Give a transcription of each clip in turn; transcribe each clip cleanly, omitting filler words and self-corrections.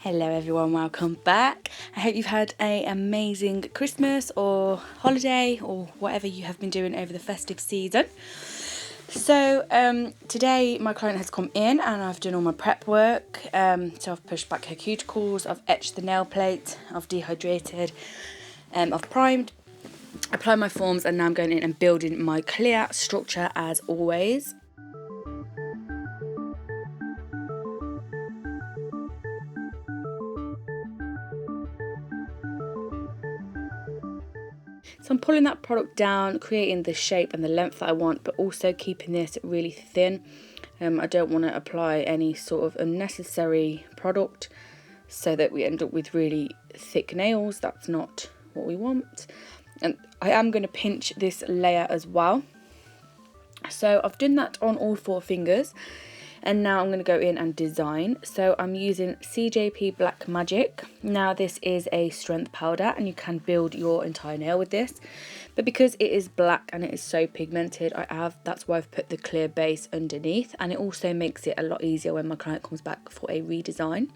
Hello everyone, welcome back. I hope you've had an amazing Christmas or holiday or whatever you have been doing over the festive season. So today my client has come in and I've done all my prep work. So I've pushed back her cuticles, I've etched the nail plate, I've dehydrated, I've primed, applied my forms, and now I'm going in and building my clear structure as always. So I'm pulling that product down, creating the shape and the length that I want, but also keeping this really thin. I don't want to apply any sort of unnecessary product so that we end up with really thick nails. That's not what we want. And I am going to pinch this layer as well. So I've done that on all 4 fingers. And now I'm going to go in and design. So I'm using CJP Black Magic. Now this is a strength powder and you can build your entire nail with this. But because it is black and it is so pigmented, that's why I've put the clear base underneath. And it also makes it a lot easier when my client comes back for a redesign.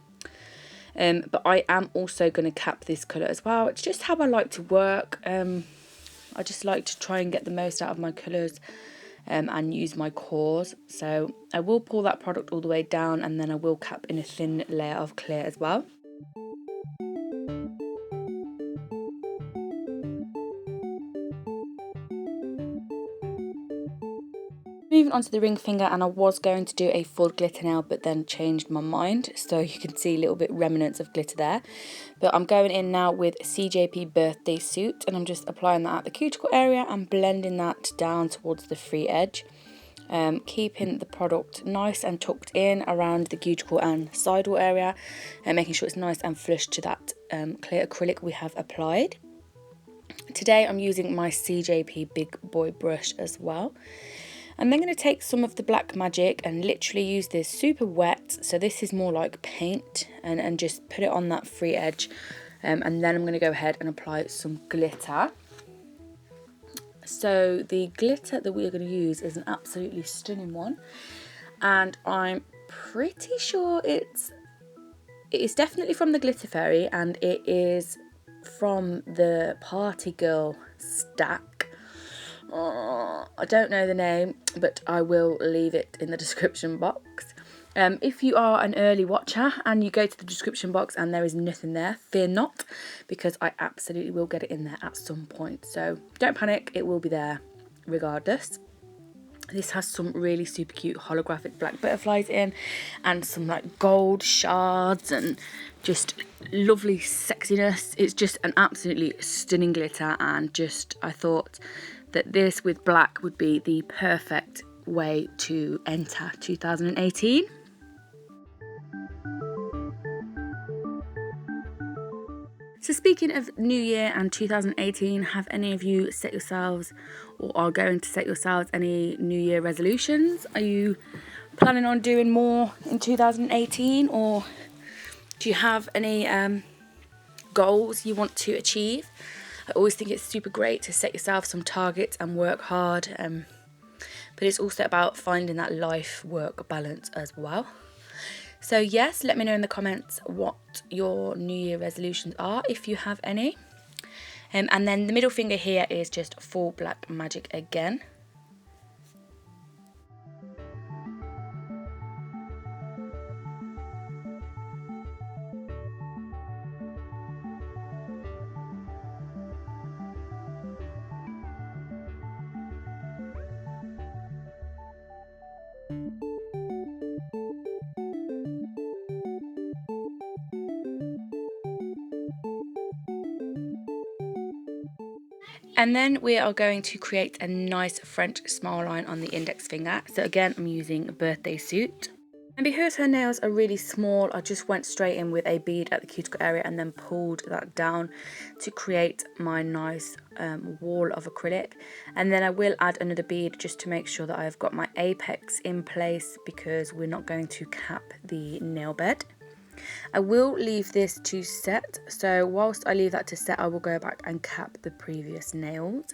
But I am also going to cap this colour as well. It's just how I like to work. I just like to try and get the most out of my colours. And use my cores. So I will pull that product all the way down and then I will cap in a thin layer of clear as well. Moving on to the ring finger, and I was going to do a full glitter nail but then changed my mind, so you can see a little bit remnants of glitter there. But I'm going in now with CJP Birthday Suit and I'm just applying that at the cuticle area and blending that down towards the free edge. Keeping the product nice and tucked in around the cuticle and sidewall area and making sure it's nice and flush to that clear acrylic we have applied. Today I'm using my CJP Big Boy brush as well. I'm then going to take some of the black magic and literally use this super wet, so this is more like paint, and just put it on that free edge, and then I'm going to go ahead and apply some glitter. So the glitter that we are going to use is an absolutely stunning one, and I'm pretty sure it is definitely from the Glitter Fairy, and it is from the Party Girl stack. I don't know the name, but I will leave it in the description box. If you are an early watcher and you go to the description box and there is nothing there, fear not, because I absolutely will get it in there at some point. So don't panic, it will be there regardless. This has some really super cute holographic black butterflies in and some like gold shards and just lovely sexiness. It's just an absolutely stunning glitter, and I thought that this with black would be the perfect way to enter 2018. So speaking of New Year and 2018, have any of you set yourselves or are going to set yourselves any New Year resolutions? Are you planning on doing more in 2018, or do you have any goals you want to achieve? I always think it's super great to set yourself some targets and work hard, but it's also about finding that life-work balance as well. So yes, let me know in the comments what your New Year resolutions are, if you have any. And then the middle finger here is just full black magic again. And then we are going to create a nice French smile line on the index finger. So again, I'm using a Birthday Suit. And because her nails are really small, I just went straight in with a bead at the cuticle area and then pulled that down to create my nice wall of acrylic. And then I will add another bead just to make sure that I've got my apex in place, because we're not going to cap the nail bed. I will leave this to set, so whilst I leave that to set, I will go back and cap the previous nails.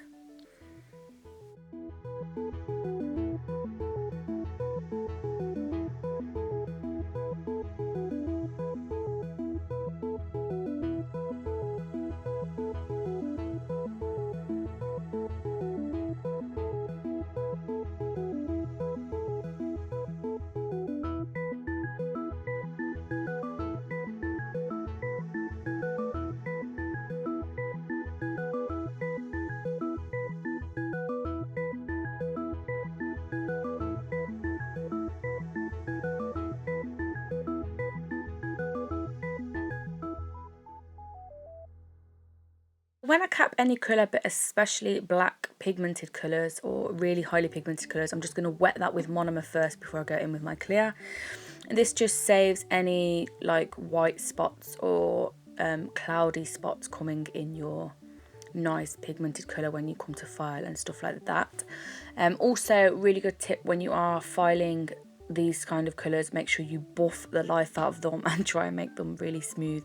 When I cap any colour, but especially black pigmented colours or really highly pigmented colours, I'm just going to wet that with monomer first before I go in with my clear. And this just saves any like white spots or cloudy spots coming in your nice pigmented colour when you come to file and stuff like that. Also, really good tip when you are filing these kind of colours, make sure you buff the life out of them and try and make them really smooth,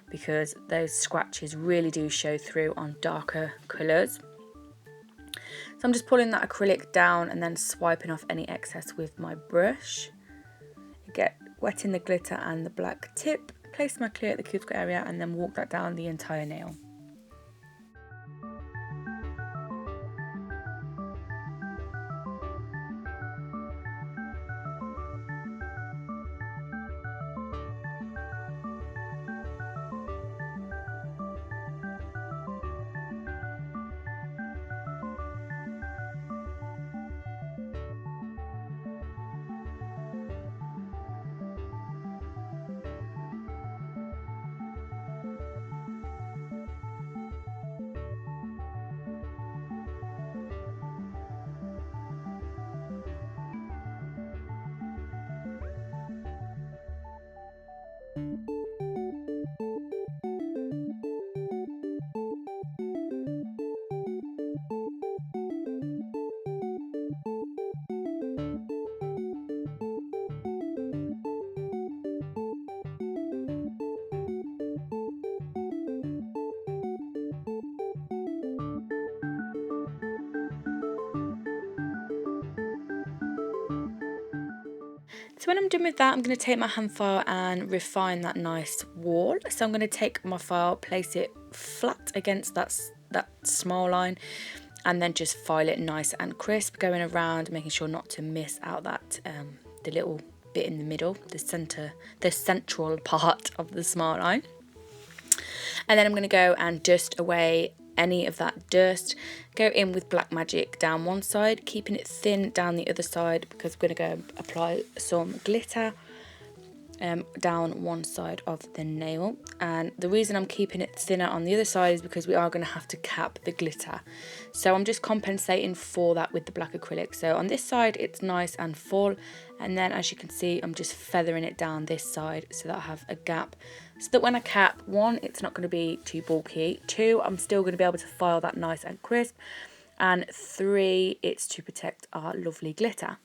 because those scratches really do show through on darker colours. So I'm just pulling that acrylic down and then swiping off any excess with my brush. Get wetting the glitter and the black tip, place my clear at the cuticle area and then walk that down the entire nail. So when I'm done with that, I'm going to take my hand file and refine that nice wall. So I'm going to take my file, place it flat against that smile line, and then just file it nice and crisp, going around, making sure not to miss out that the little bit in the middle, the central part of the smile line. And then I'm going to go and dust away any of that dust. Go in with Black Magic down one side, keeping it thin down the other side, because we're going to go apply some glitter down one side of the nail. And the reason I'm keeping it thinner on the other side is because we are going to have to cap the glitter, so I'm just compensating for that with the black acrylic. So on this side it's nice and full, and then as you can see I'm just feathering it down this side so that I have a gap, so that when I cap, one, it's not going to be too bulky, two, I'm still going to be able to file that nice and crisp, and three, it's to protect our lovely glitter.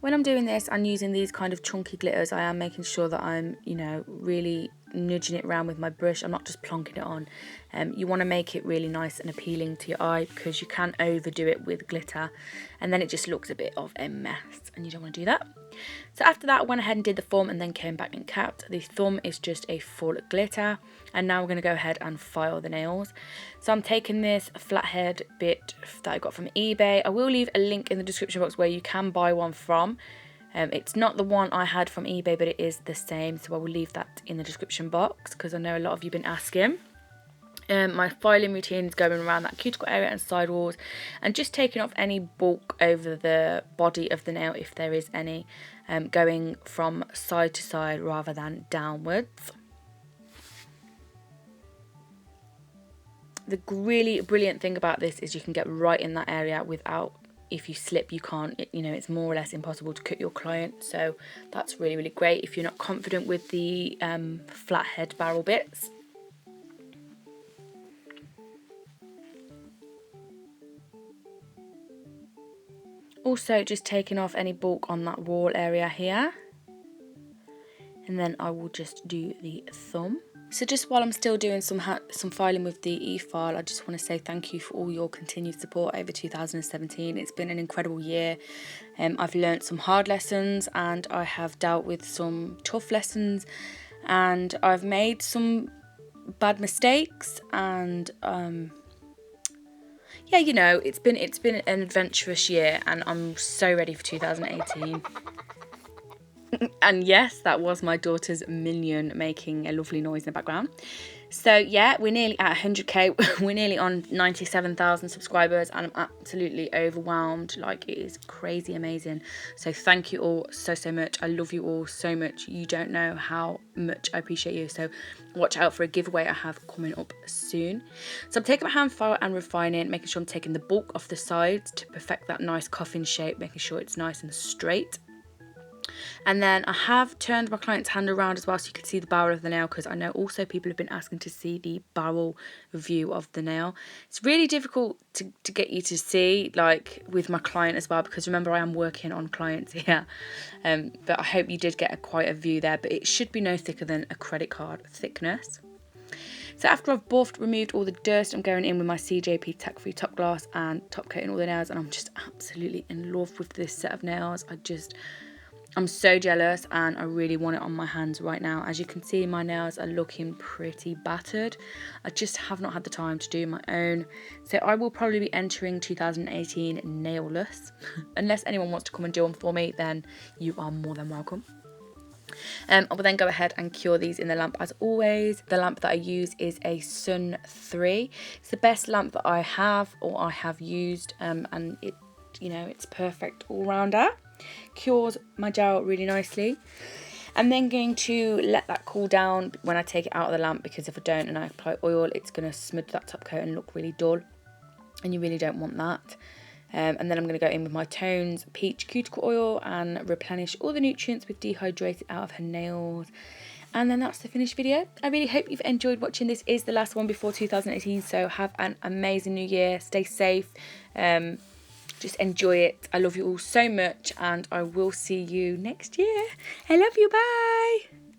When I'm doing this and using these kind of chunky glitters, I am making sure that I'm, really nudging it around with my brush. I'm not just plonking it on. You want to make it really nice and appealing to your eye, because you can overdo it with glitter and then it just looks a bit of a mess and you don't want to do that. So after that I went ahead and did the thumb and then came back and capped. The thumb is just a full glitter, and now we're going to go ahead and file the nails. So I'm taking this flathead bit that I got from eBay. I will leave a link in the description box where you can buy one from. It's not the one I had from eBay, but it is the same, so I will leave that in the description box because I know a lot of you have been asking. My filing routine is going around that cuticle area and side walls and just taking off any bulk over the body of the nail if there is any, going from side to side rather than downwards. The really brilliant thing about this is you can get right in that area without, if you slip you can't, it's more or less impossible to cut your client, so that's really, really great if you're not confident with the flathead barrel bits. Also just taking off any bulk on that wall area here, and then I will just do the thumb. So just while I'm still doing some filing with the e-file, I just want to say thank you for all your continued support over 2017. It's been an incredible year. I've learnt some hard lessons and I have dealt with some tough lessons, and I've made some bad mistakes, and yeah, you know, it's been an adventurous year, and I'm so ready for 2018. And yes, that was my daughter's minion making a lovely noise in the background. So yeah, we're nearly at 100k. We're nearly on 97,000 subscribers, and I'm absolutely overwhelmed. Like, it is crazy amazing. So thank you all so much. I love you all so much. You don't know how much I appreciate you. So watch out for a giveaway I have coming up soon. So I'm taking my hand file and refining, making sure I'm taking the bulk off the sides to perfect that nice coffin shape, making sure it's nice and straight. And then I have turned my client's hand around as well, so you can see the barrel of the nail, because I know also people have been asking to see the barrel view of the nail. It's really difficult to get you to see, like with my client as well, because remember, I am working on clients here. But I hope you did get quite a view there, but it should be no thicker than a credit card thickness. So after I've buffed, removed all the dust, I'm going in with my CJP tack-free top glass and top coating all the nails, and I'm just absolutely in love with this set of nails. I'm so jealous, and I really want it on my hands right now. As you can see, my nails are looking pretty battered. I just have not had the time to do my own. So I will probably be entering 2018 nailless. Unless anyone wants to come and do them for me, then you are more than welcome. I will then go ahead and cure these in the lamp as always. The lamp that I use is a Sun 3. It's the best lamp that I have used, and it, you know, it's perfect all rounder. Cures my gel really nicely. I'm then going to let that cool down when I take it out of the lamp, because if I don't and I apply oil, it's going to smudge that top coat and look really dull, and you really don't want that. And then I'm going to go in with my Tones Peach Cuticle Oil and replenish all the nutrients with dehydrated out of her nails. And then that's the finished video. I really hope you've enjoyed watching. This is the last one before 2018, so have an amazing new year. Stay safe. Just enjoy it. I love you all so much, and I will see you next year. I love you. Bye.